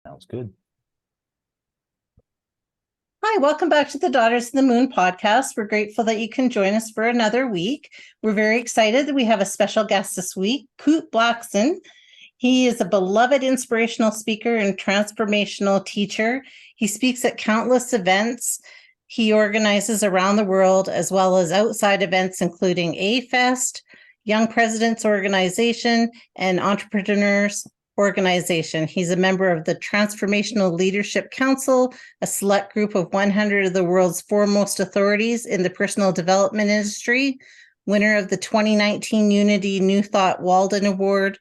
Sounds good. Hi, welcome back to the Daughters of the Moon podcast. We're grateful that you can join us for another week. We're very excited that we have a special guest this week, Kute Blackson. He is a beloved inspirational speaker and transformational teacher. He speaks at countless events. He organizes around the world as well as outside events, including A-Fest, Young Presidents Organization, and Entrepreneurs Organization. He's a member of the Transformational Leadership Council, a select group of 100 of the world's foremost authorities in the personal development industry, winner of the 2019 Unity New Thought Walden Award.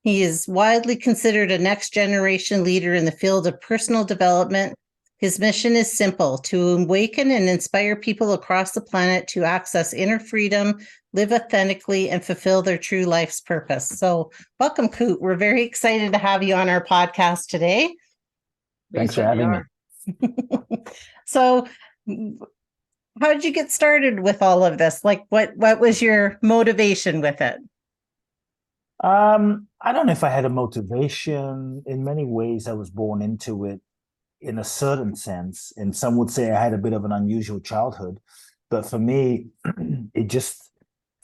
He is widely considered a next generation leader in the field of personal development. His mission is simple: to awaken and inspire people across the planet to access inner freedom, live authentically, and fulfill their true life's purpose. So welcome, Kute. We're very excited to have you on our podcast today. Thanks for having me. So how did you get started with all of this? Like what was your motivation with it? I don't know if I had a motivation. In many ways, I was born into it in a certain sense. And some would say I had a bit of an unusual childhood. But for me, it just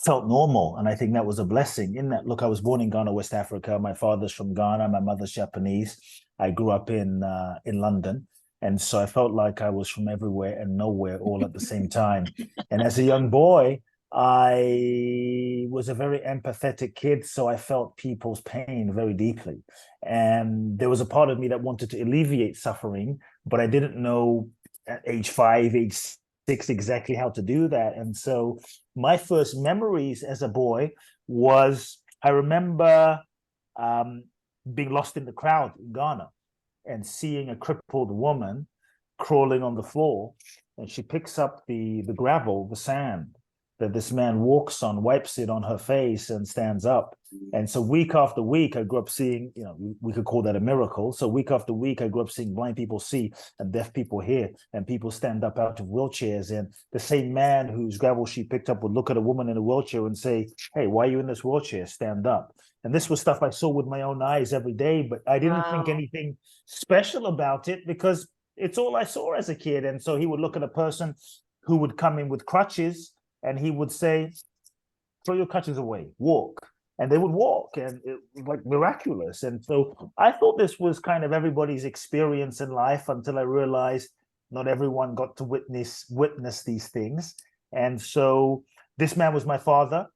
felt normal. And I think that was a blessing in that, look, I was born in Ghana, West Africa. My father's from Ghana. My mother's Japanese. I grew up in London. And so I felt like I was from everywhere and nowhere all at the same time. And as a young boy, I was a very empathetic kid, so I felt people's pain very deeply. And there was a part of me that wanted to alleviate suffering, but I didn't know at age 5, age 6 exactly how to do that. And so my first memories as a boy was I remember being lost in the crowd in Ghana and seeing a crippled woman crawling on the floor, and she picks up the gravel, the sand that this man walks on, wipes it on her face, and stands up. And so week after week, I grew up seeing, we could call that a miracle. So week after week, I grew up seeing blind people see and deaf people hear, and people stand up out of wheelchairs. And the same man whose gravel she picked up would look at a woman in a wheelchair and say, "Hey, why are you in this wheelchair? Stand up." And this was stuff I saw with my own eyes every day, but I didn't think anything special about it because it's all I saw as a kid. And so he would look at a person who would come in with crutches, and he would say, "Throw your crutches away, walk." And they would walk, and it was like miraculous. And so I thought this was kind of everybody's experience in life until I realized not everyone got to witness these things. And so this man was my father.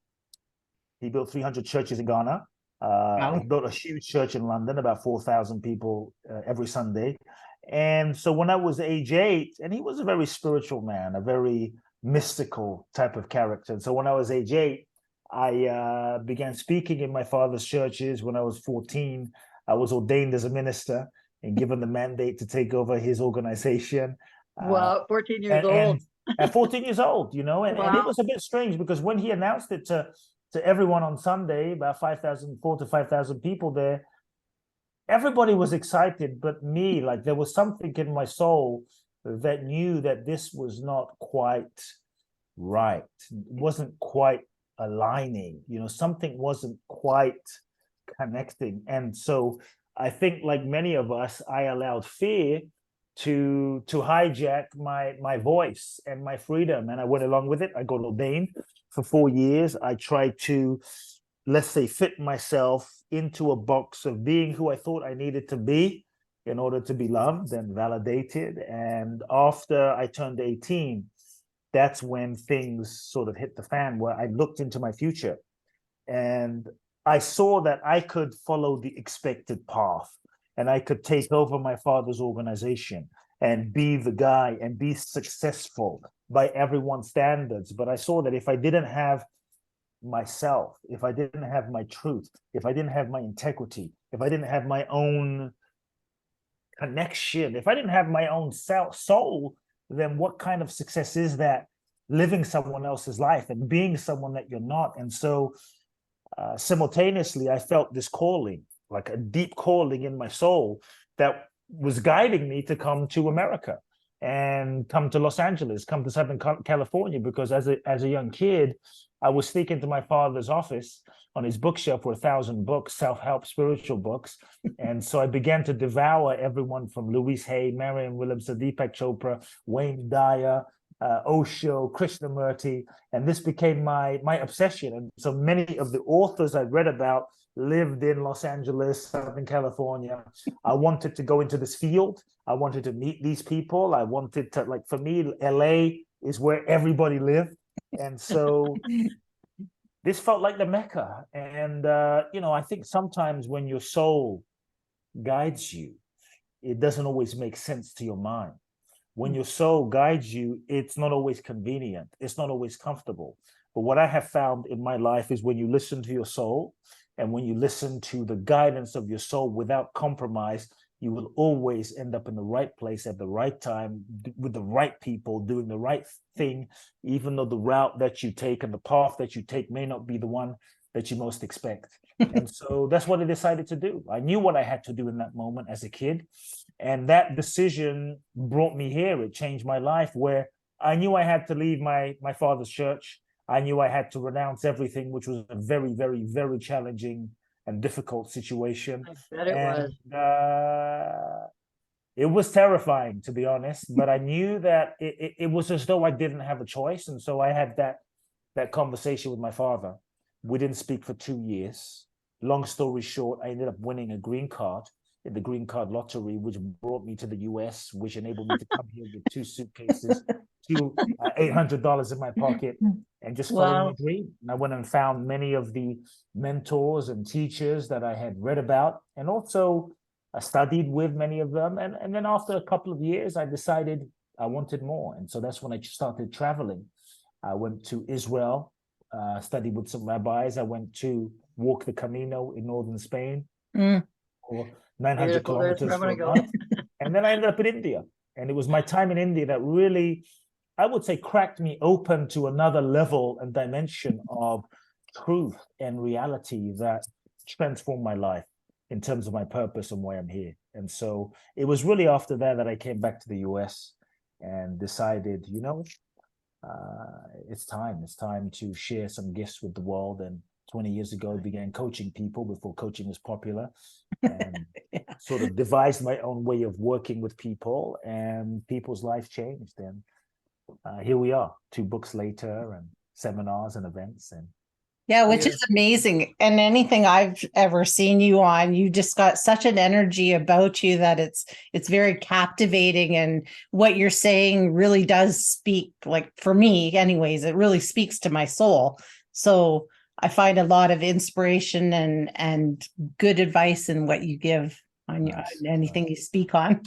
He built 300 churches in Ghana. He built a huge church in London, about 4,000 people every Sunday. And so when I was age 8, and he was a very spiritual man, a very mystical type of character. And so when I was age 8, I began speaking in my father's churches. When I was 14, I was ordained as a minister and given the mandate to take over his organization. Wow, 14 years old. At 14 years old, and it was a bit strange because when he announced it to everyone on Sunday, about 4,000 to 5,000 people there, everybody was excited, but me, like there was something in my soul that knew that this was not quite right. It wasn't quite aligning, something wasn't quite connecting. And so I think like many of us, I allowed fear to hijack my voice and my freedom. And I went along with it. I got ordained for 4 years. I tried to, let's say, fit myself into a box of being who I thought I needed to be in order to be loved and validated. And after I turned 18, that's when things sort of hit the fan, where I looked into my future and I saw that I could follow the expected path and I could take over my father's organization and be the guy and be successful by everyone's standards. But I saw that if I didn't have myself, if I didn't have my truth, if I didn't have my integrity, if I didn't have my own connection, if I didn't have my own soul, then what kind of success is that, living someone else's life and being someone that you're not? And so simultaneously, I felt this calling, like a deep calling in my soul that was guiding me to come to America and come to Los Angeles, come to Southern California, because as a young kid, I would sneak into my father's office. On his bookshelf were 1,000 books, self-help, spiritual books. And so I began to devour everyone from Louise Hay, Marianne Williamson, Deepak Chopra, Wayne Dyer, Osho, Krishnamurti, and this became my obsession. And so many of the authors I read about lived in Los Angeles, Southern California. I wanted to go into this field. I wanted to meet these people. I wanted to, like, for me, LA is where everybody lived. And so this felt like the Mecca. And, I think sometimes when your soul guides you, it doesn't always make sense to your mind. When your soul guides you, it's not always convenient. It's not always comfortable. But what I have found in my life is when you listen to your soul and when you listen to the guidance of your soul without compromise, you will always end up in the right place at the right time with the right people doing the right thing, even though the route that you take and the path that you take may not be the one that you most expect. And so that's what I decided to do. I knew what I had to do in that moment as a kid. And that decision brought me here. It changed my life, where I knew I had to leave my father's church. I knew I had to renounce everything, which was a very, very, very challenging and difficult situation. I bet it was. It was terrifying, to be honest, but I knew that it was as though I didn't have a choice. And so I had that conversation with my father. We didn't speak for 2 years. Long story short, I ended up winning a green card in the green card lottery, which brought me to the US, which enabled me to come here with 2 suitcases, $800 in my pocket, and just following my dream. And I went and found many of the mentors and teachers that I had read about, and also I studied with many of them. And then after a couple of years, I decided I wanted more. And so that's when I started traveling. I went to Israel, studied with some rabbis. I went to walk the Camino in northern Spain for 900 kilometers for a month. And then I ended up in India. And it was my time in India that really, I would say, cracked me open to another level and dimension of truth and reality that transformed my life in terms of my purpose and why I'm here. And so it was really after that I came back to the US and decided, it's time to share some gifts with the world. And 20 years ago, I began coaching people before coaching was popular, and sort of devised my own way of working with people, and people's lives changed. And here we are, 2 books later, and seminars and events. And which is amazing. And anything I've ever seen you on, you just got such an energy about you that it's very captivating. And what you're saying really does speak, like for me anyways, it really speaks to my soul. So I find a lot of inspiration and good advice in what you give on anything you speak on.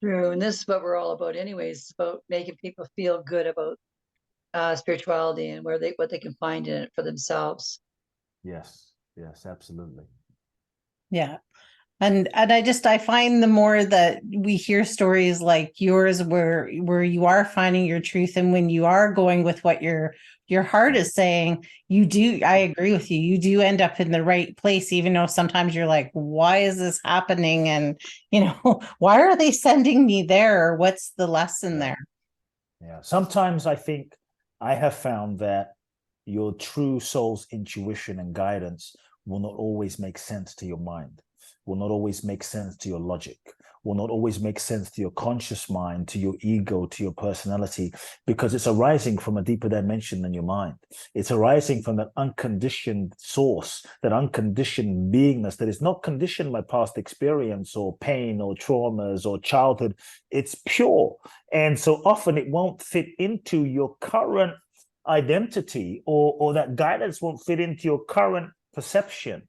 True. And this is what we're all about anyways. It's about making people feel good about spirituality and what they can find in it for themselves. Yes, absolutely. Yeah. And I find the more that we hear stories like yours where you are finding your truth, and when you are going with what your heart is saying, I agree with you. You do end up in the right place, even though sometimes you're like, why is this happening? And, why are they sending me there? What's the lesson there? Yeah. Sometimes I think I have found that your true soul's intuition and guidance will not always make sense to your mind, will not always make sense to your logic, will not always make sense to your conscious mind, to your ego, to your personality, because it's arising from a deeper dimension than your mind. It's arising from that unconditioned source, that unconditioned beingness that is not conditioned by past experience or pain or traumas or childhood. It's pure. And so often it won't fit into your current identity, or that guidance won't fit into your current perception.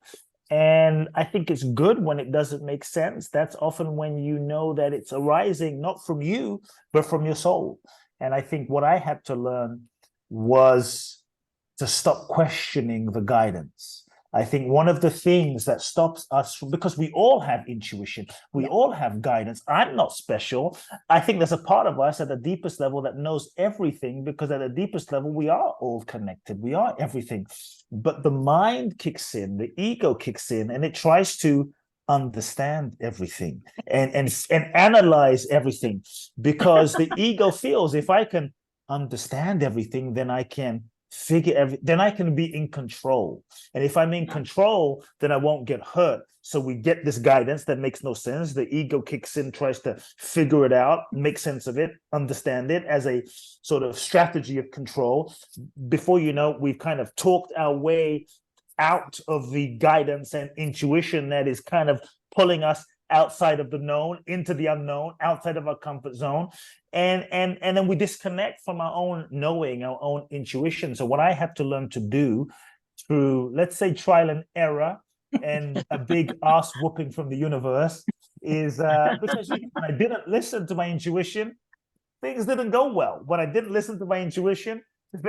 And I think it's good when it doesn't make sense. That's often when you know that it's arising not from you, but from your soul. And I think what I had to learn was to stop questioning the guidance. I think one of the things that stops us, because we all have intuition, we all have guidance. I'm not special. I think there's a part of us at the deepest level that knows everything, because at the deepest level, we are all connected. We are everything. But the mind kicks in, the ego kicks in, and it tries to understand everything and analyze everything, because the ego feels if I can understand everything, then I can then I can be in control. And if I'm in control, then I won't get hurt. So we get this guidance that makes no sense. The ego kicks in, tries to figure it out, make sense of it, understand it as a sort of strategy of control. Before you know, we've kind of talked our way out of the guidance and intuition that is kind of pulling us outside of the known into the unknown, outside of our comfort zone, and then we disconnect from our own knowing, our own intuition. So what I had to learn to do through, let's say, trial and error and a big ass whooping from the universe is because when I didn't listen to my intuition, things didn't go well. When I didn't listen to my intuition,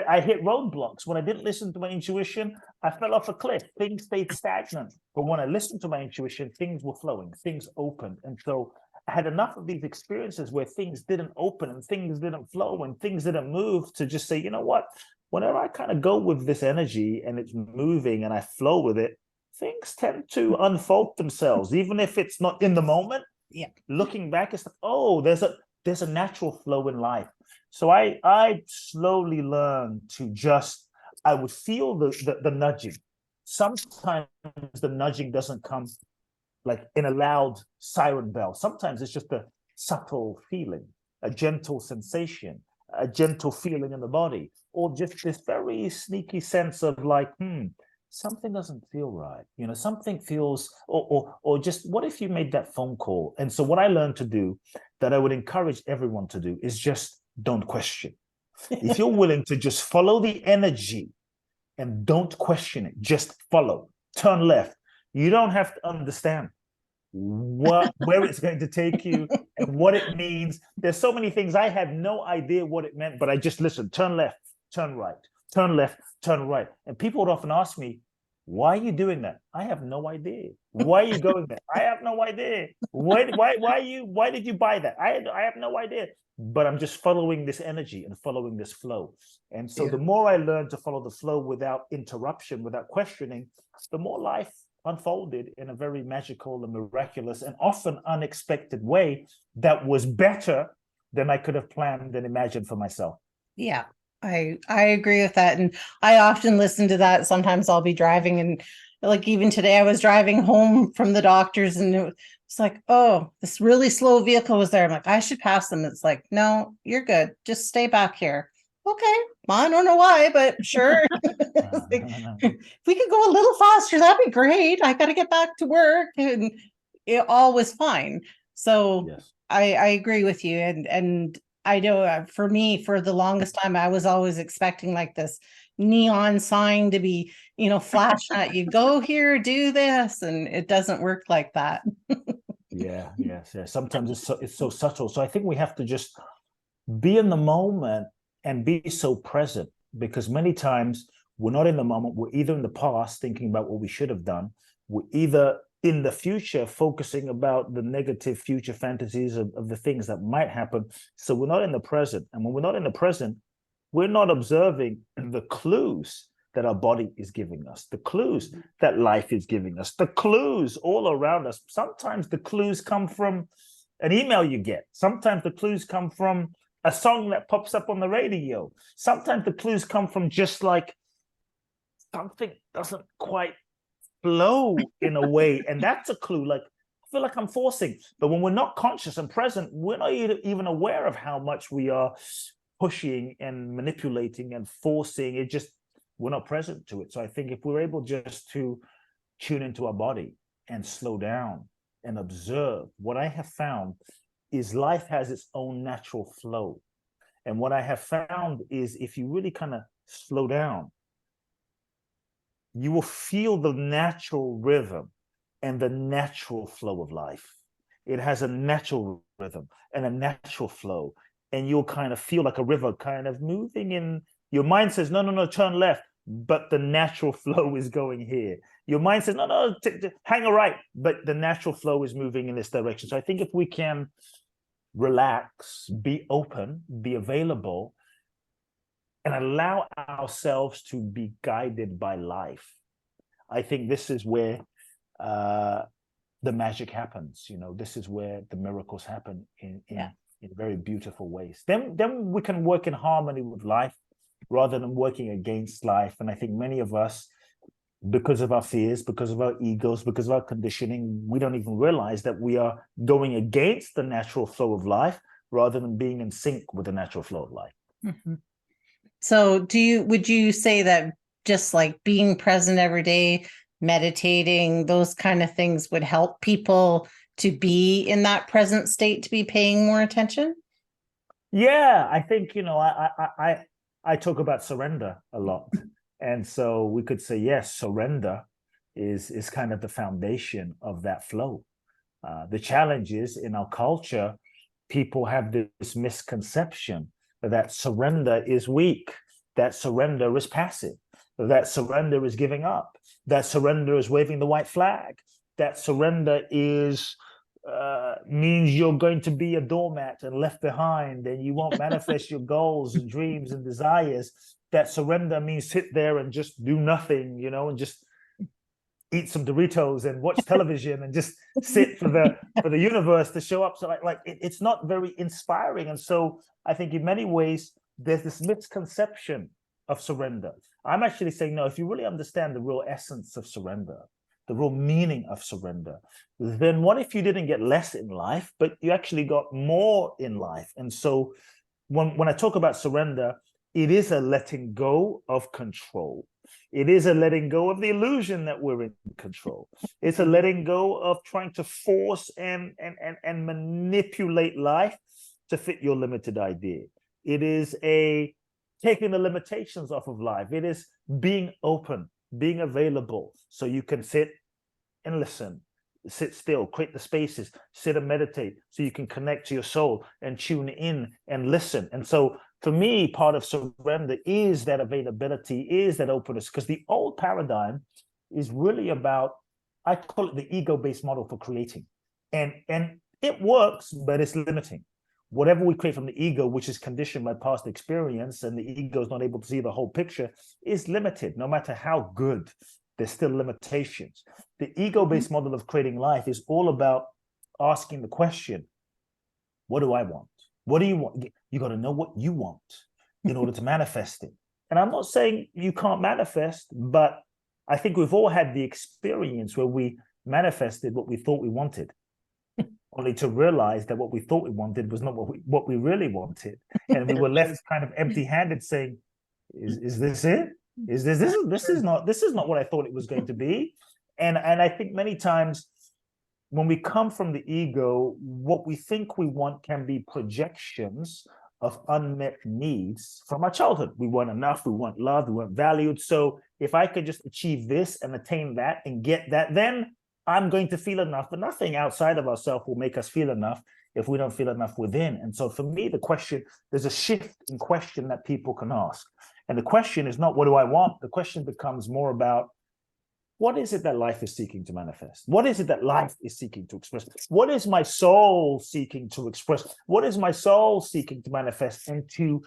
I hit roadblocks. When I didn't listen to my intuition, I fell off a cliff. Things stayed stagnant. But when I listened to my intuition, things were flowing, things opened. And so I had enough of these experiences where things didn't open and things didn't flow and things didn't move to just say, you know what? Whenever I kind of go with this energy and it's moving and I flow with it, things tend to unfold themselves, even if it's not in the moment. Yeah. Looking back, it's like, oh, there's a natural flow in life. So I slowly learned to just, I would feel the nudging. Sometimes the nudging doesn't come like in a loud siren bell. Sometimes it's just a subtle feeling, a gentle sensation, a gentle feeling in the body, or just this very sneaky sense of like, something doesn't feel right. You know, something feels, or just what if you made that phone call? And so what I learned to do that I would encourage everyone to do is just don't question. If you're willing to just follow the energy and don't question it, just follow, turn left. You don't have to understand where it's going to take you and what it means. There's so many things I had no idea what it meant, but I just listened, turn left, turn right, turn left, turn right. And people would often ask me, why are you doing that? I have no idea. Why are you going there? I have no idea. Why did you buy that? I have no idea. But I'm just following this energy and following this flow. And so the more I learned to follow the flow without interruption, without questioning, the more life unfolded in a very magical and miraculous and often unexpected way that was better than I could have planned and imagined for myself. Yeah, I agree with that. And I often listen to that. Sometimes I'll be driving, and like even today I was driving home from the doctor's and it's like, oh, this really slow vehicle was there. I'm like, I should pass them. It's like, no, you're good. Just stay back here. Okay. I don't know why, but sure. Like, if we could go a little faster, that'd be great. I got to get back to work. And it all was fine. So Yes. I agree with you. And I know for me, for the longest time, I was always expecting like this neon sign to be, flashing at you, go here, do this. And it doesn't work like that. Yeah. Sometimes it's so subtle. So I think we have to just be in the moment and be so present, because many times we're not in the moment. We're either in the past thinking about what we should have done. We're either in the future focusing about the negative future fantasies of the things that might happen. So we're not in the present. And when we're not in the present, we're not observing the clues that our body is giving us, the clues that life is giving us, the clues all around us. Sometimes the clues come from an email you get. Sometimes the clues come from a song that pops up on the radio. Sometimes the clues come from just like something doesn't quite flow in a way. And that's a clue. Like, I feel like I'm forcing. But when we're not conscious and present, we're not even aware of how much we are pushing and manipulating and forcing. It just, we're not present to it. So I think if we're able just to tune into our body and slow down and observe, what I have found is life has its own natural flow. And what I have found is if you really kind of slow down, you will feel the natural rhythm and the natural flow of life. It has a natural rhythm and a natural flow. And you'll kind of feel like a river kind of moving in. Your mind says, no, turn left. But the natural flow is going here. Your mind says, no, hang a right. But the natural flow is moving in this direction. So I think if we can relax, be open, be available, and allow ourselves to be guided by life, I think this is where the magic happens. This is where the miracles happen in very beautiful ways. Then we can work in harmony with life rather than working against life. And I think many of us, because of our fears, because of our egos, because of our conditioning, we don't even realize that we are going against the natural flow of life rather than being in sync with the natural flow of life. Mm-hmm. So would you say that just like being present every day, meditating, those kind of things would help people to be in that present state, to be paying more attention? Yeah, I think, I talk about surrender a lot. And so we could say, yes, surrender is kind of the foundation of that flow. The challenge is in our culture, people have this misconception that surrender is weak, that surrender is passive, that surrender is giving up, that surrender is waving the white flag, that surrender is means you're going to be a doormat and left behind and you won't manifest your goals and dreams and desires. That surrender means sit there and just do nothing, and just eat some Doritos and watch television and just sit for the universe to show up. So it's not very inspiring. And so I think in many ways there's this misconception of surrender. I'm actually saying, no, if you really understand the real essence of surrender, the real meaning of surrender, then what if you didn't get less in life, but you actually got more in life? And so when I talk about surrender, it is a letting go of control. It is a letting go of the illusion that we're in control. It's a letting go of trying to force and manipulate life to fit your limited idea. It is a taking the limitations off of life. It is being open, being available, so you can sit and listen, sit still, create the spaces, sit and meditate, so you can connect to your soul and tune in and listen. And so for me, part of surrender is that availability, is that openness, because the old paradigm is really about, I call it the ego-based model for creating. And it works, but it's limiting. Whatever we create from the ego, which is conditioned by past experience, and the ego is not able to see the whole picture, is limited. No matter how good, there's still limitations. The ego-based model of creating life is all about asking the question, what do I want? What do you want? You got to know what you want in order to manifest it. And I'm not saying you can't manifest, but I think we've all had the experience where we manifested what we thought we wanted, only to realize that what we thought we wanted was not what we really wanted. And we were left kind of empty-handed saying, is this it? This is not what I thought it was going to be. And I think many times when we come from the ego, what we think we want can be projections of unmet needs from our childhood. We want enough, we want love, we want valued. So if I could just achieve this and attain that and get that, then I'm going to feel enough. But nothing outside of ourselves will make us feel enough if we don't feel enough within. And so for me, there's a shift in question that people can ask. And the question is not, what do I want? The question becomes more about, what is it that life is seeking to manifest? What is it that life is seeking to express? What is my soul seeking to express? What is my soul seeking to manifest? And to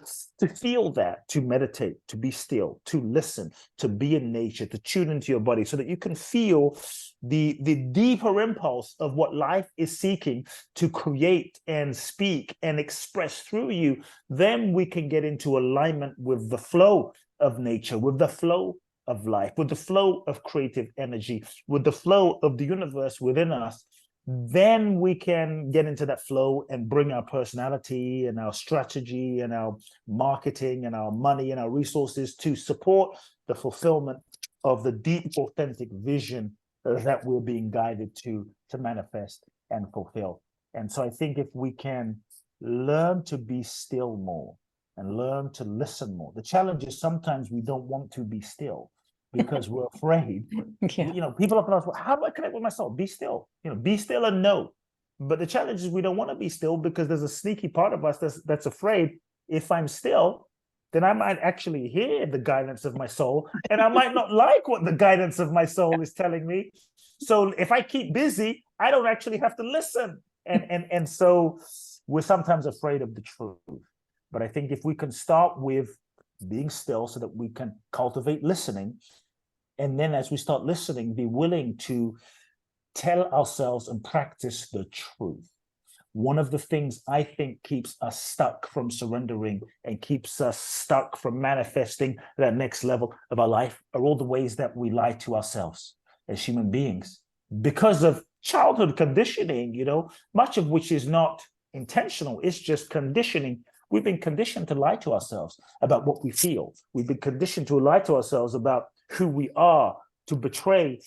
feel that, to meditate, to be still, to listen, to be in nature, to tune into your body so that you can feel the deeper impulse of what life is seeking to create and speak and express through you. Then we can get into alignment with the flow of nature, with the flow of life, with the flow of creative energy, with the flow of the universe within us. Then we can get into that flow and bring our personality and our strategy and our marketing and our money and our resources to support the fulfillment of the deep, authentic vision that we're being guided to manifest and fulfill. And so I think if we can learn to be still more and learn to listen more. The challenge is sometimes we don't want to be still because we're afraid. Yeah. People often ask, well, how do I connect with my soul? Be still. Be still and know. But the challenge is we don't want to be still because there's a sneaky part of us that's afraid. If I'm still, then I might actually hear the guidance of my soul, and I might not like what the guidance of my soul is telling me. So if I keep busy, I don't actually have to listen. And so we're sometimes afraid of the truth. But I think if we can start with being still so that we can cultivate listening, and then as we start listening, be willing to tell ourselves and practice the truth. one of the things I think keeps us stuck from surrendering and keeps us stuck from manifesting that next level of our life are all the ways that we lie to ourselves as human beings because of childhood conditioning, much of which is not intentional. It's just conditioning. We've been conditioned to lie to ourselves about what we feel. We've been conditioned to lie to ourselves about who we are, to betray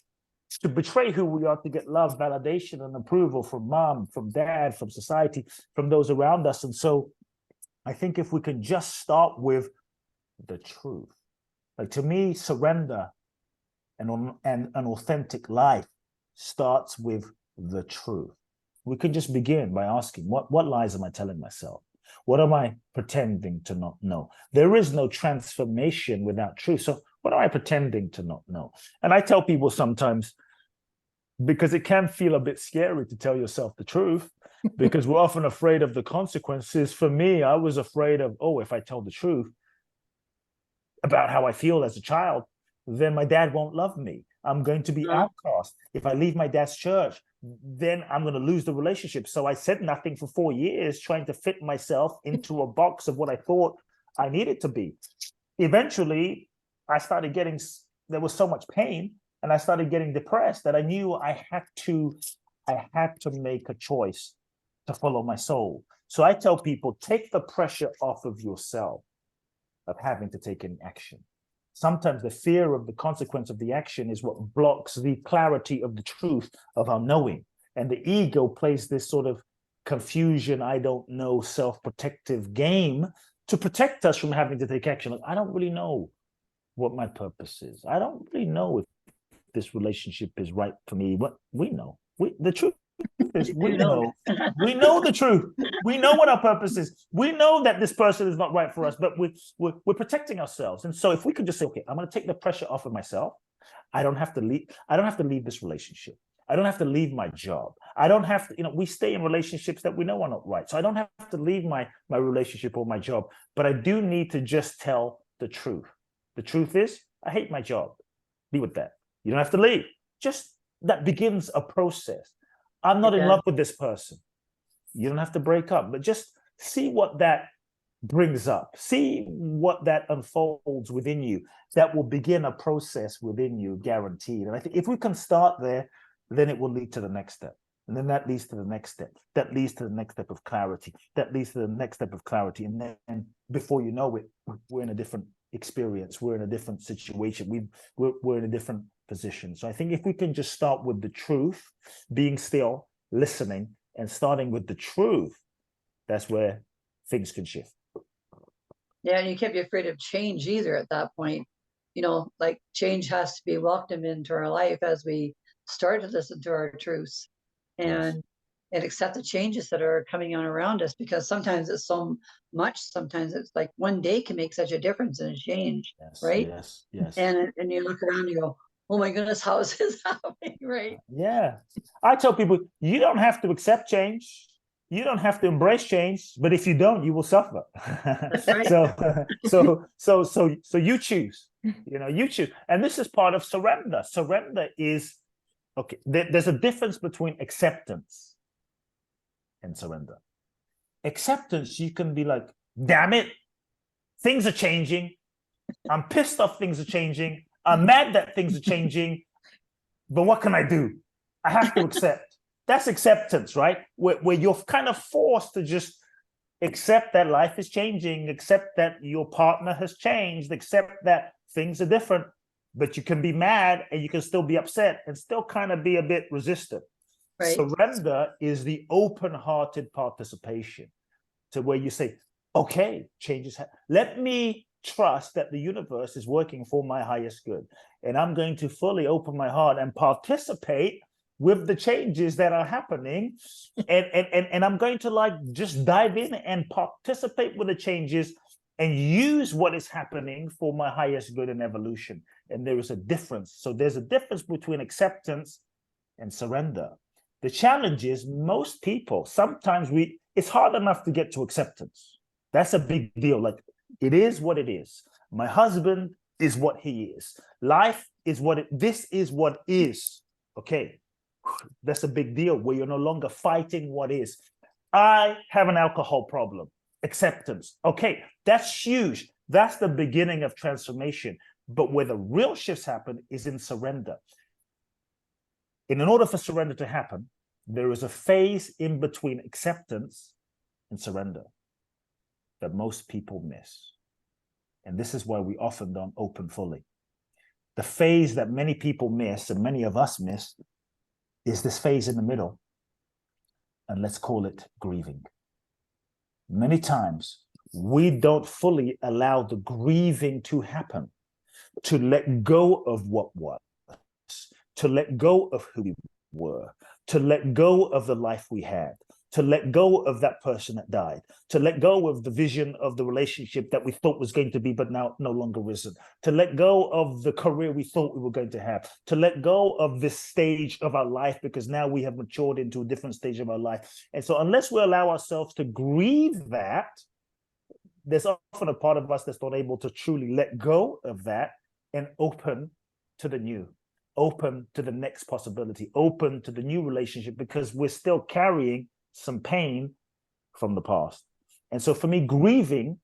who we are, to get love, validation, and approval from mom, from dad, from society, from those around us. And so I think if we can just start with the truth, like to me, surrender and an authentic life starts with the truth. We can just begin by asking, what lies am I telling myself? What am I pretending to not know? There is no transformation without truth. So what am I pretending to not know? And I tell people sometimes, because it can feel a bit scary to tell yourself the truth, because we're often afraid of the consequences. For me, I was afraid of, if I tell the truth about how I feel as a child, then my dad won't love me. I'm going to be outcast. If I leave my dad's church, then I'm going to lose the relationship. So I said nothing for 4 years, trying to fit myself into a box of what I thought I needed to be. Eventually, I started getting, there was so much pain, and I started getting depressed that I knew I had to make a choice to follow my soul. So I tell people, take the pressure off of yourself of having to take any action. Sometimes the fear of the consequence of the action is what blocks the clarity of the truth of our knowing. And the ego plays this sort of confusion, I don't know, self-protective game to protect us from having to take action. Like, I don't really know what my purpose is. I don't really know if this relationship is right for me. What we know, the truth is we know the truth. We know what our purpose is. We know that this person is not right for us, but we're protecting ourselves. And so if we could just say, okay, I'm going to take the pressure off of myself. I don't have to leave this relationship. I don't have to leave my job. I don't have to, we stay in relationships that we know are not right. So I don't have to leave my relationship or my job, but I do need to just tell the truth. The truth is, I hate my job. Be with that. You don't have to leave. Just that begins a process. I'm not in love with this person. You don't have to break up, but just see what that brings up. See what that unfolds within you. That will begin a process within you, guaranteed. And I think if we can start there, then it will lead to the next step. And then that leads to the next step. That leads to the next step of clarity. That leads to the next step of clarity. And then before you know it, we're in a different experience. We're in a different situation. We're in a different position. So I think if we can just start with the truth, being still, listening, and starting with the truth, that's where things can shift. Yeah, and you can't be afraid of change either at that point. Like change has to be welcomed into our life as we start to listen to our truths and accept the changes that are coming on around us, because sometimes it's so much, sometimes it's like one day can make such a difference in a change, right? Yes. And you look around and you go, oh my goodness, how is this happening, right? Yeah. I tell people, you don't have to accept change. You don't have to embrace change, but if you don't, you will suffer. Right. So you choose, you choose. And this is part of surrender. Surrender is, okay, there's a difference between acceptance and surrender. Acceptance, you can be like, damn it, things are changing. I'm pissed off things are changing. I'm mad that things are changing. But what can I do? I have to accept. That's acceptance, right? Where you're kind of forced to just accept that life is changing, accept that your partner has changed, accept that things are different. But you can be mad and you can still be upset and still kind of be a bit resistant. Right. Surrender is the open-hearted participation to where you say, okay, changes. Let me trust that the universe is working for my highest good. And I'm going to fully open my heart and participate with the changes that are happening. And I'm going to just dive in and participate with the changes and use what is happening for my highest good and evolution. And there is a difference. So there's a difference between acceptance and surrender. The challenge is most people, sometimes it's hard enough to get to acceptance. That's a big deal. Like, it is what it is. My husband is what he is. Life is this is what is. Okay. That's a big deal where you're no longer fighting what is. I have an alcohol problem. Acceptance. Okay, that's huge. That's the beginning of transformation. But where the real shifts happen is in surrender. And in order for surrender to happen, there is a phase in between acceptance and surrender that most people miss. And this is why we often don't open fully. The phase that many people miss, and many of us miss, is this phase in the middle. And let's call it grieving. Many times, we don't fully allow the grieving to happen, to let go of what was, to let go of who we were, to let go of the life we had, to let go of that person that died, to let go of the vision of the relationship that we thought was going to be, but now no longer isn't, to let go of the career we thought we were going to have, to let go of this stage of our life because now we have matured into a different stage of our life. And so unless we allow ourselves to grieve that, there's often a part of us that's not able to truly let go of that and open to the new, open to the next possibility, open to the new relationship, because we're still carrying some pain from the past. And so for me, grieving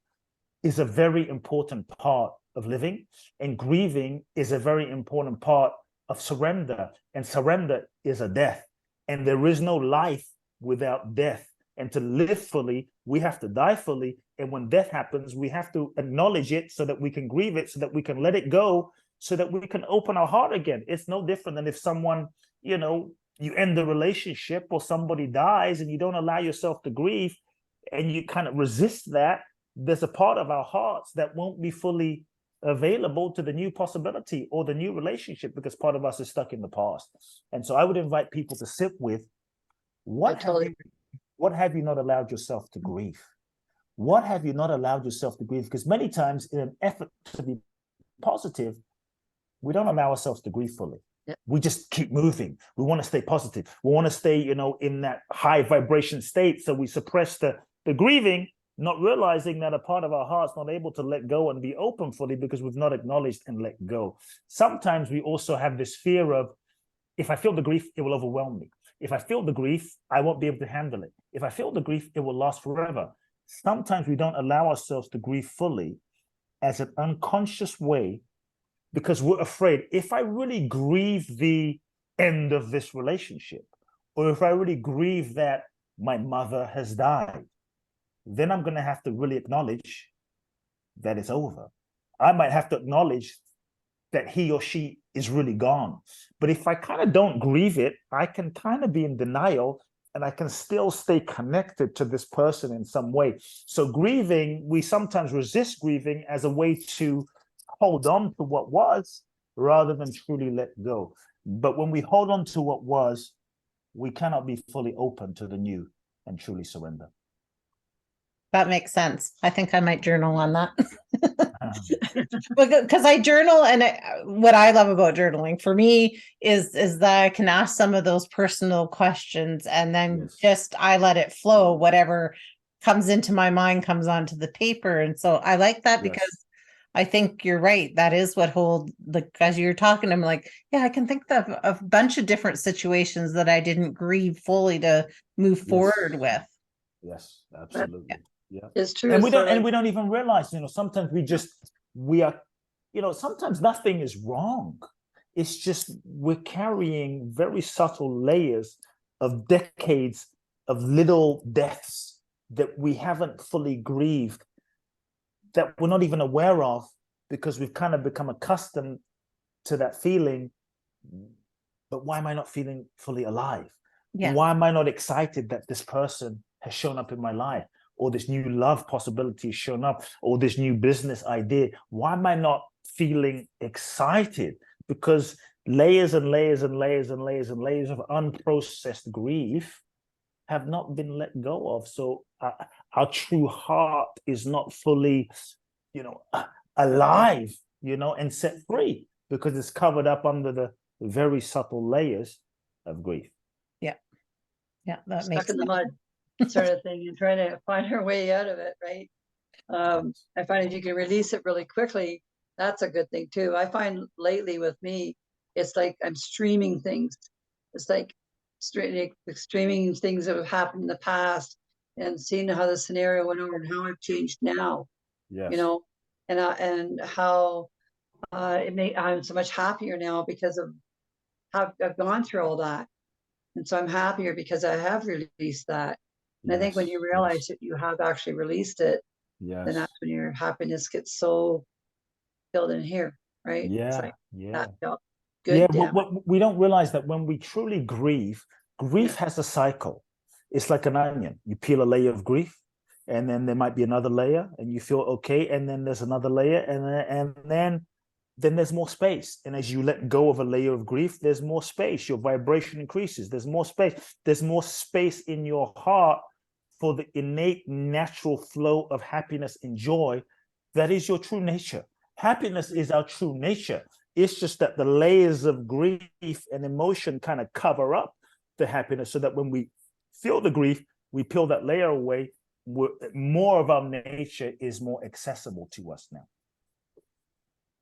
is a very important part of living, and grieving is a very important part of surrender, and surrender is a death, and there is no life without death. And to live fully, we have to die fully. And when death happens, we have to acknowledge it so that we can grieve it, so that we can let it go, so that we can open our heart again. It's no different than if someone, you end the relationship or somebody dies and you don't allow yourself to grieve and you kind of resist that. There's a part of our hearts that won't be fully available to the new possibility or the new relationship because part of us is stuck in the past. And so I would invite people to sit with what have you not allowed yourself to grieve? What have you not allowed yourself to grieve? Because many times in an effort to be positive, we don't allow ourselves to grieve fully. Yep. We just keep moving. We want to stay positive. We want to stay, in that high vibration state. So we suppress the grieving, not realizing that a part of our heart's not able to let go and be open fully because we've not acknowledged and let go. Sometimes we also have this fear of, if I feel the grief, it will overwhelm me. If I feel the grief, I won't be able to handle it. If I feel the grief, it will last forever. Sometimes we don't allow ourselves to grieve fully as an unconscious way because we're afraid, if I really grieve the end of this relationship, or if I really grieve that my mother has died, then I'm going to have to really acknowledge that it's over. I might have to acknowledge that he or she is really gone. But if I kind of don't grieve it, I can kind of be in denial and I can still stay connected to this person in some way. So grieving, we sometimes resist grieving as a way to hold on to what was rather than truly let go. But when we hold on to what was, we cannot be fully open to the new and truly surrender. That makes sense. I think I might journal on that. Because I journal, and what I love about journaling for me is that I can ask some of those personal questions, and then just I let it flow. Whatever comes into my mind comes onto the paper, and so I like that because I think you're right. That is what as you're talking, I'm like, yeah, I can think of a bunch of different situations that I didn't grieve fully to move forward with. Yes, absolutely. Yeah, it's true. And we don't even realize, sometimes sometimes nothing is wrong. It's just we're carrying very subtle layers of decades of little deaths that we haven't fully grieved, that we're not even aware of because we've kind of become accustomed to that feeling. But why am I not feeling fully alive? Yeah. Why am I not excited that this person has shown up in my life, or this new love possibility has shown up, or this new business idea? Why am I not feeling excited? Because layers and layers and layers and layers and layers of unprocessed grief have not been let go of. So our true heart is not fully, alive, and set free because it's covered up under the very subtle layers of grief. Yeah, that stuck makes in the mud sort of thing, and trying to find our way out of it, right? I find if you can release it really quickly, that's a good thing too. I find lately with me, it's like I'm streaming things. It's like streaming things that have happened in the past, and seeing how the scenario went over and how I've changed now, Yes. you know, and how I'm so much happier now because of how I've gone through all that. And so I'm happier because I have released that. And I think when you realize that you have actually released it, then that's when your happiness gets so filled in here, right? It's Yeah. like Yeah. that felt Yeah. good, damn it. We don't realize that when we truly grieve, grief Yeah. has a cycle. It's like an onion. You peel a layer of grief, and then there might be another layer, and you feel okay, and then there's another layer, and then there's more space. And as you let go of a layer of grief, there's more space. Your vibration increases. There's more space. There's more space in your heart for the innate natural flow of happiness and joy that is your true nature. Happiness is our true nature. It's just that the layers of grief and emotion kind of cover up the happiness, so that when we feel the grief, we peel that layer away. More of our nature is more accessible to us now.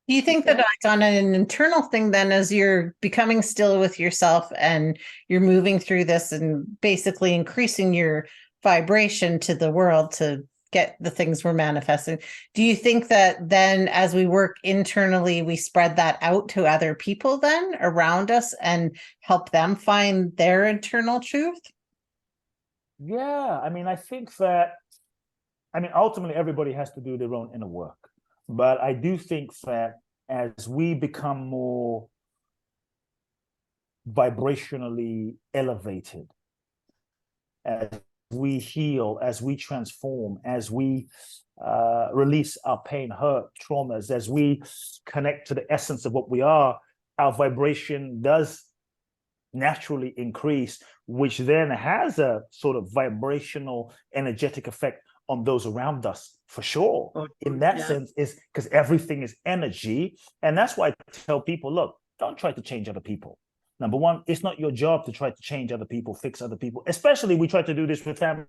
Do you think that like on an internal thing, then, as you're becoming still with yourself and you're moving through this and basically increasing your vibration to the world to get the things we're manifesting, do you think that then as we work internally, we spread that out to other people then around us and help them find their internal truth? Yeah, I mean, I think that, ultimately everybody has to do their own inner work. But I do think that as we become more vibrationally elevated, as we heal, as we transform, as we release our pain, hurt, traumas, as we connect to the essence of what we are, our vibration does naturally increase, which then has a sort of vibrational, energetic effect on those around us, for sure. In that sense, is because everything is energy. And that's why I tell people, look, don't try to change other people. Number one, it's not your job to try to change other people, fix other people. Especially we try to do this with family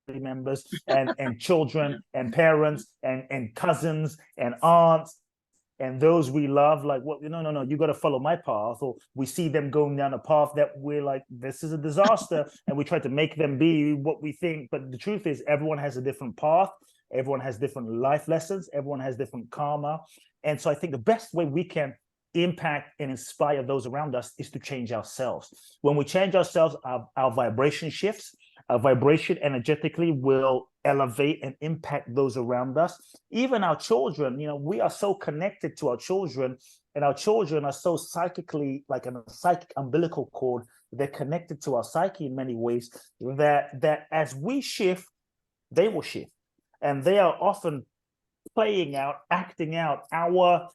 members and children and parents and cousins and aunts and those we love. Like, what? No, you got to follow my path. Or we see them going down a path that we're like, this is a disaster, and we try to make them be what we think. But the truth is, everyone has a different path. Everyone has different life lessons. Everyone has different karma. And so I think the best way we can impact and inspire those around us is to change ourselves. When we change ourselves, our vibration shifts. Our vibration energetically will elevate and impact those around us. Even our children, we are so connected to our children, and our children are so psychically, like a psychic umbilical cord. They're connected to our psyche in many ways that as we shift, they will shift. And they are often playing out, acting out our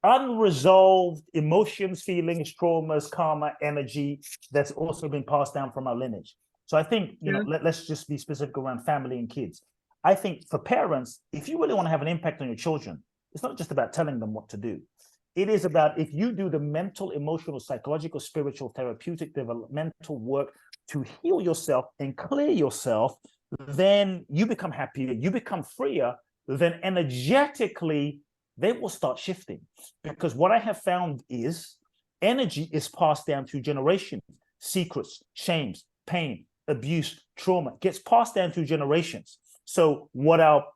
unresolved emotions, feelings, traumas, karma, energy that's also been passed down from our lineage. So I think, let's just be specific around family and kids. I think for parents, if you really want to have an impact on your children, it's not just about telling them what to do. It is about, if you do the mental, emotional, psychological, spiritual, therapeutic, developmental work to heal yourself and clear yourself, then you become happier, you become freer, then energetically, they will start shifting. Because what I have found is energy is passed down through generations. Secrets, shames, pain, abuse, trauma gets passed down through generations. So what our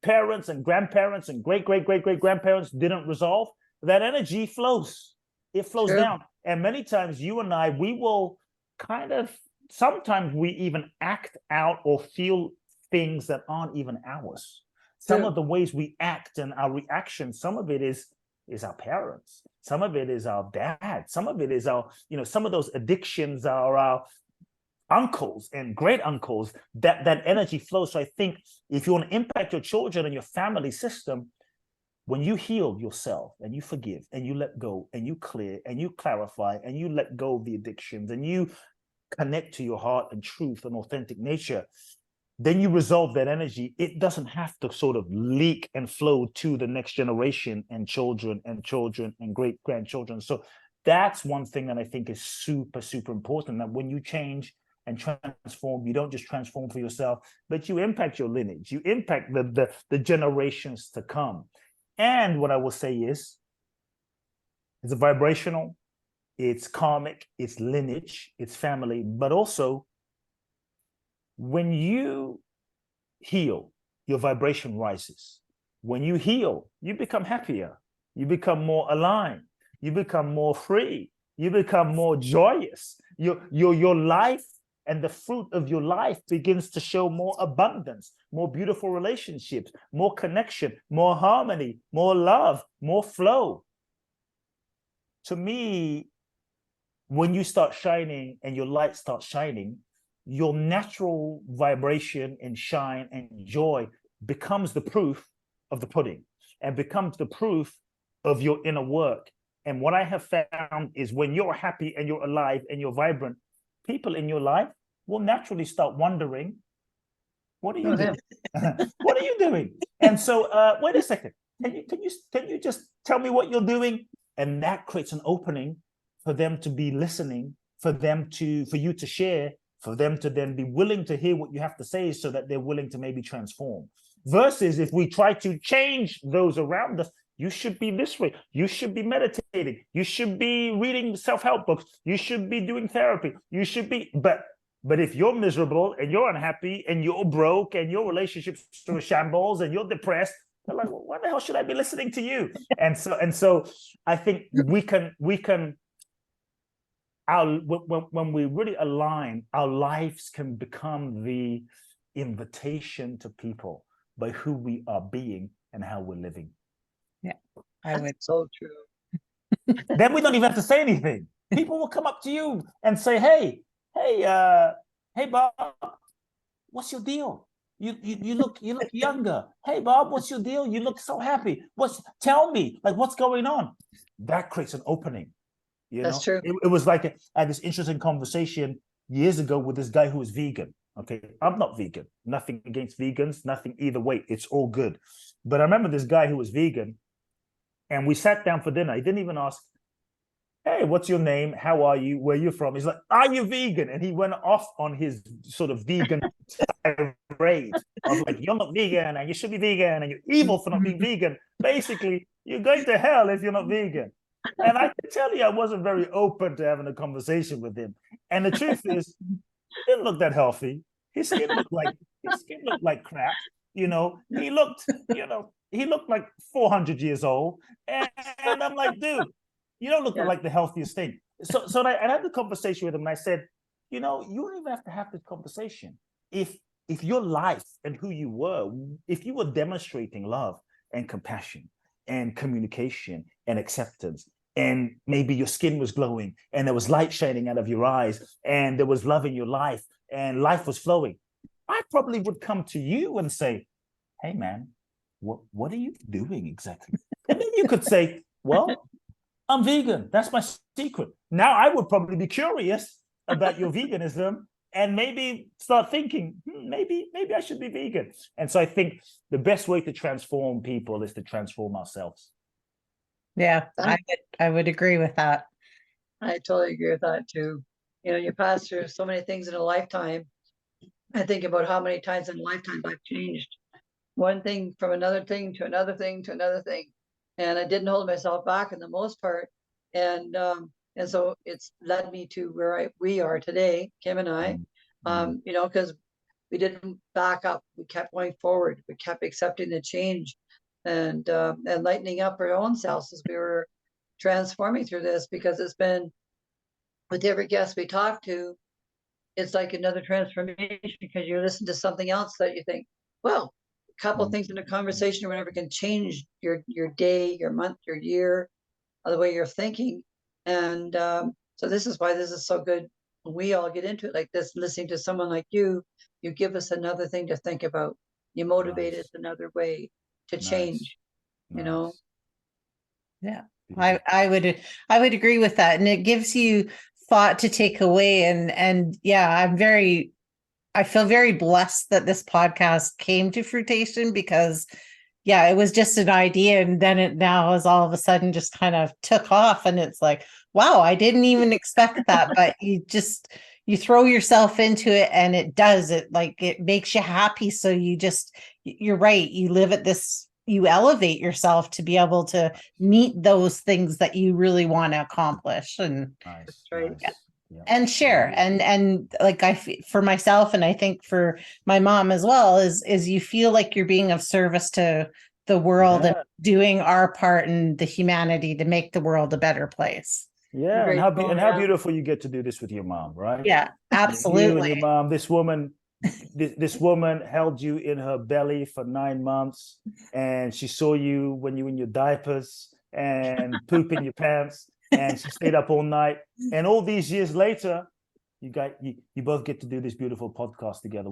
parents and grandparents and great-great-great-great-grandparents didn't resolve, that energy flows. It flows down. And many times you and I, we will sometimes we even act out or feel things that aren't even ours. Some of the ways we act and our reaction, some of it is our parents. Some of it is our dad. Some of it is our, some of those addictions are our uncles and great uncles, that energy flows. So I think if you want to impact your children and your family system, when you heal yourself and you forgive and you let go and you clear and you clarify and you let go of the addictions and you connect to your heart and truth and authentic nature, then you resolve that energy. It doesn't have to sort of leak and flow to the next generation and children and great grandchildren. So that's one thing that I think is super, super important, that when you change and transform, you don't just transform for yourself, but you impact your lineage, you impact the generations to come. And what I will say is, it's a vibrational, it's karmic, it's lineage, it's family, but also when you heal, your vibration rises. When you heal, you become happier. You become more aligned. You become more free. You become more joyous. Your life and the fruit of your life begins to show more abundance, more beautiful relationships, more connection, more harmony, more love, more flow. To me, when you start shining and your light starts shining, your natural vibration and shine and joy becomes the proof of the pudding and becomes the proof of your inner work. And what I have found is when you're happy and you're alive and you're vibrant, people in your life will naturally start wondering, what are you doing? What are you doing? And so, wait a second. Can you just tell me what you're doing? And that creates an opening for them to be listening, for you to share, for them to then be willing to hear what you have to say, so that they're willing to maybe transform. Versus if we try to change those around us, you should be this way. You should be meditating. You should be reading self-help books. You should be doing therapy. You should be, but if you're miserable and you're unhappy and you're broke and your relationships are a shambles and you're depressed, they're like, well, why the hell should I be listening to you? And so I think we can when we really align, our lives can become the invitation to people by who we are being and how we're living. Yeah, I would. So true. Then we don't even have to say anything. People will come up to you and say, hey, Bob, what's your deal? You look younger. Hey, Bob, what's your deal? You look so happy. Tell me, like, what's going on? That creates an opening. That's true. It was like I had this interesting conversation years ago with this guy who was vegan. Okay, I'm not vegan. Nothing against vegans. Nothing either way. It's all good. But I remember this guy who was vegan, and we sat down for dinner. He didn't even ask, hey, what's your name? How are you? Where are you from? He's like, are you vegan? And he went off on his sort of vegan tirade. I was like, you're not vegan, and you should be vegan, and you're evil for not being vegan. Basically, you're going to hell if you're not vegan. And I can tell you, I wasn't very open to having a conversation with him. And the truth is, he didn't look that healthy. His skin looked like crap. He looked like 400 years old. And I'm like, dude, you don't look like the healthiest thing. So I had the conversation with him, and I said, you don't even have to have this conversation. If your life and who you were, if you were demonstrating love and compassion and communication and acceptance, and maybe your skin was glowing and there was light shining out of your eyes and there was love in your life and life was flowing, I probably would come to you and say, hey man, what are you doing exactly? And then you could say, well, I'm vegan. That's my secret. Now I would probably be curious about your veganism and maybe start thinking, maybe I should be vegan. And so I think the best way to transform people is to transform ourselves. Yeah, I would agree with that. I totally agree with that too. You pass through so many things in a lifetime. I think about how many times in a lifetime I've changed one thing from another thing to another thing to another thing. And I didn't hold myself back in the most part. And so it's led me to where we are today, Kim and I, because we didn't back up. We kept going forward. We kept accepting the change and lightening up our own selves as we were transforming through this, because it's been, with every guest we talk to, it's like another transformation, because you listen to something else that you think, well, a couple of things in a conversation or whatever can change your day, your month, your year, the way you're thinking. And so this is why this is so good. We all get into it like this, listening to someone like you give us another thing to think about. You motivate us another way to change, Yeah, I would agree with that. And it gives you thought to take away. And yeah, I feel very blessed that this podcast came to fruition, because yeah, it was just an idea, and then it now is all of a sudden just kind of took off, and it's like, wow, I didn't even expect that. But you throw yourself into it, and it does it, like, it makes you happy. So you're right, you live at this, you elevate yourself to be able to meet those things that you really want to accomplish. And that's right. and share. And like for myself, and I think for my mom as well, is you feel like you're being of service to the world and doing our part in the humanity to make the world a better place. Yeah, and how beautiful you get to do this with your mom, right? Yeah, absolutely. You and your mom. This woman held you in her belly for 9 months, and she saw you when you were in your diapers and poop in your pants, and she stayed up all night. And all these years later, you both get to do this beautiful podcast together.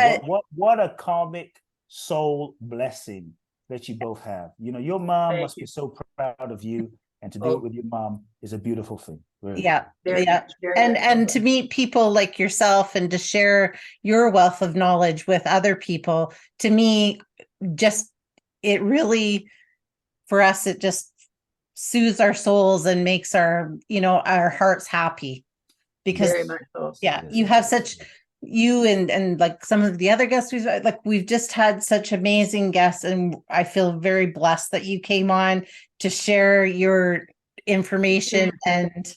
What a karmic soul blessing that you both have. You know, your mom must be so proud of you, and to do it with your mom is a beautiful thing. Really. Yeah. And to meet people like yourself and to share your wealth of knowledge with other people, to me, it really, for us, it just soothes our souls and makes our hearts happy. Because you have you and like some of the other guests we've just had such amazing guests, and I feel very blessed that you came on to share your information and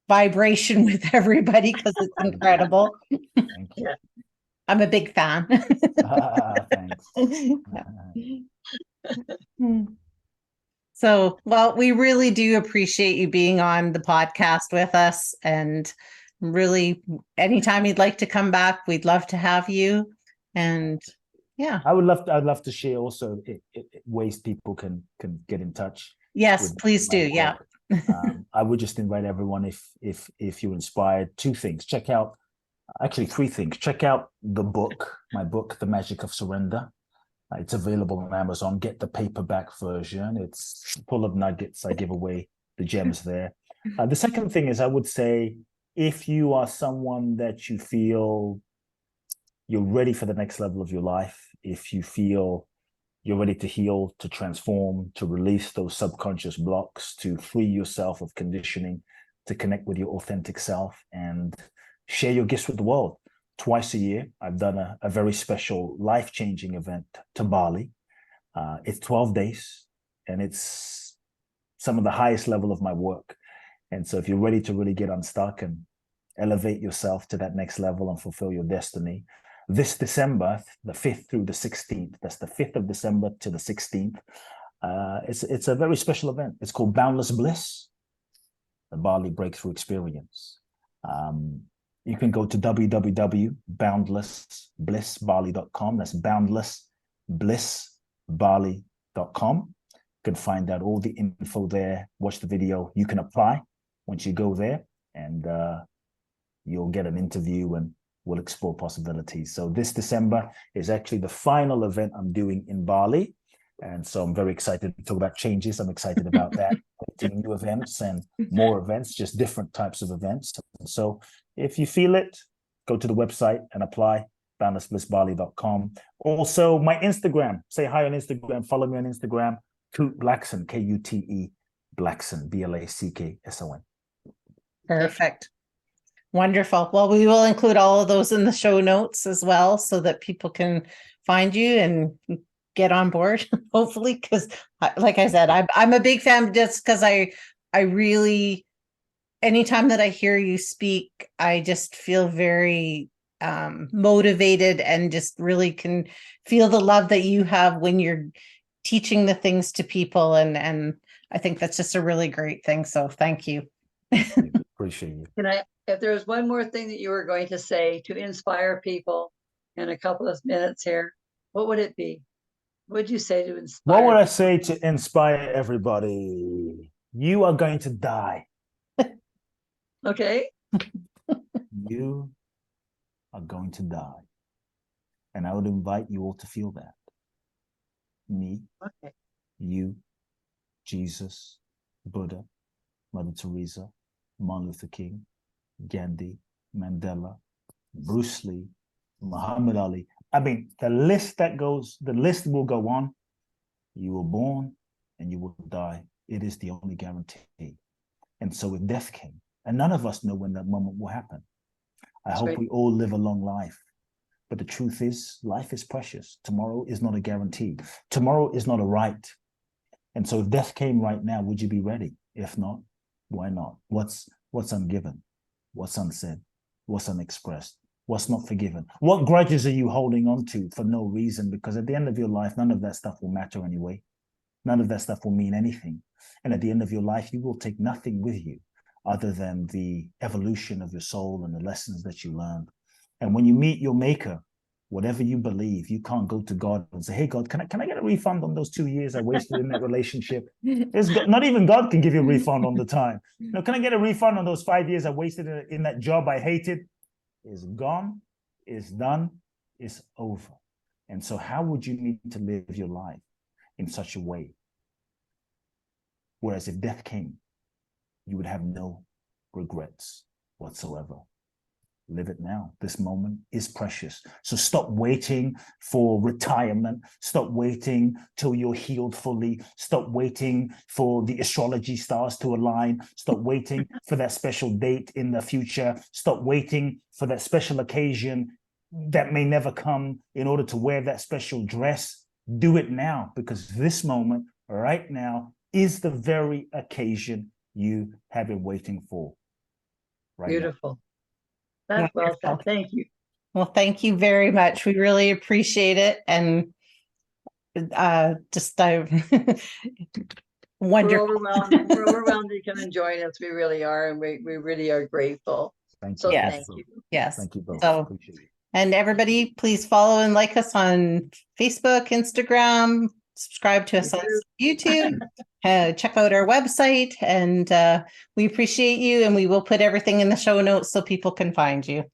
vibration with everybody, because it's incredible. Thank you. I'm a big fan. Thanks. So, well, we really do appreciate you being on the podcast with us, and really, anytime you'd like to come back, we'd love to have you. And yeah, I'd love to share also ways people can get in touch. Yes, please do. Yeah. I would just invite everyone, if you're inspired, 2 things. Check out, actually 3 things. Check out my book, The Magic of Surrender. It's available on Amazon. Get the paperback version. It's full of nuggets. I give away the gems there. The second thing is, I would say, if you are someone that you feel you're ready for the next level of your life, if you feel you're ready to heal, to transform, to release those subconscious blocks, to free yourself of conditioning, to connect with your authentic self and share your gifts with the world. Twice a year, I've done a very special life-changing event to Bali. It's 12 days, and it's some of the highest level of my work. And so if you're ready to really get unstuck and elevate yourself to that next level and fulfill your destiny, this December, the 5th through the 16th, that's the 5th of December to the 16th, it's a very special event. It's called Boundless Bliss, the Bali Breakthrough Experience. You can go to www.boundlessblissbali.com. That's boundlessblissbali.com. You can find out all the info there. Watch the video. You can apply once you go there, and you'll get an interview, and we'll explore possibilities. So this December is actually the final event I'm doing in Bali. And so I'm very excited to talk about changes. I'm excited about that. New events and more events, just different types of events. And so if you feel it, go to the website and apply, boundlessblissbali.com. Also, my Instagram, say hi on Instagram, follow me on Instagram, Kute Blackson, Kute Blackson, Blackson. Perfect. Wonderful. Well, we will include all of those in the show notes as well, so that people can find you and get on board, hopefully, because like I said, I'm a big fan, just because I really, anytime that I hear you speak, I just feel very motivated, and just really can feel the love that you have when you're teaching the things to people. And I think that's just a really great thing. So thank you. Appreciate you. If there was one more thing that you were going to say to inspire people in a couple of minutes here, what would it be? What would you say to inspire? What would I say to inspire everybody? You are going to die. Okay. You are going to die. And I would invite you all to feel that. Me, okay. You, Jesus, Buddha, Mother Teresa, Martin Luther King, Gandhi, Mandela, Bruce Lee, Muhammad Ali. I mean, the list will go on. You were born and you will die. It is the only guarantee. And so if death came, and none of us know when that moment will happen. I hope we all live a long life. But the truth is, life is precious. Tomorrow is not a guarantee. Tomorrow is not a right. And so if death came right now, would you be ready? If not, why not? What's ungiven? what's unsaid, what's unexpressed, what's not forgiven, what grudges are you holding on to for no reason, because at the end of your life, none of that stuff will matter anyway. None of that stuff will mean anything. And at the end of your life, you will take nothing with you other than the evolution of your soul and the lessons that you learned. And when you meet your maker, whatever you believe, you can't go to God and say, hey, God, can I get a refund on those 2 years I wasted in that relationship? Not even God can give you a refund on the time. No, can I get a refund on those 5 years I wasted in that job I hated? It's gone, it's done, it's over. And so how would you need to live your life in such a way? Whereas if death came, you would have no regrets whatsoever. Live it now. This moment is precious. So stop waiting for retirement. Stop waiting till you're healed fully. Stop waiting for the astrology stars to align. Stop waiting for that special date in the future. Stop waiting for that special occasion that may never come in order to wear that special dress. Do it now, because this moment right now is the very occasion you have been waiting for. Right now. Beautiful. That's well said. Thank you. Well, thank you very much. We really appreciate it. And wonderful. We're overwhelmed you come and join us. We really are. And we really are grateful. Thank you. So Yes. thank you. Yes. Thank you both. So, Appreciate it. and everybody, please follow and like us on Facebook, Instagram, subscribe to us on YouTube, check out our website, and we appreciate you, and we will put everything in the show notes so people can find you.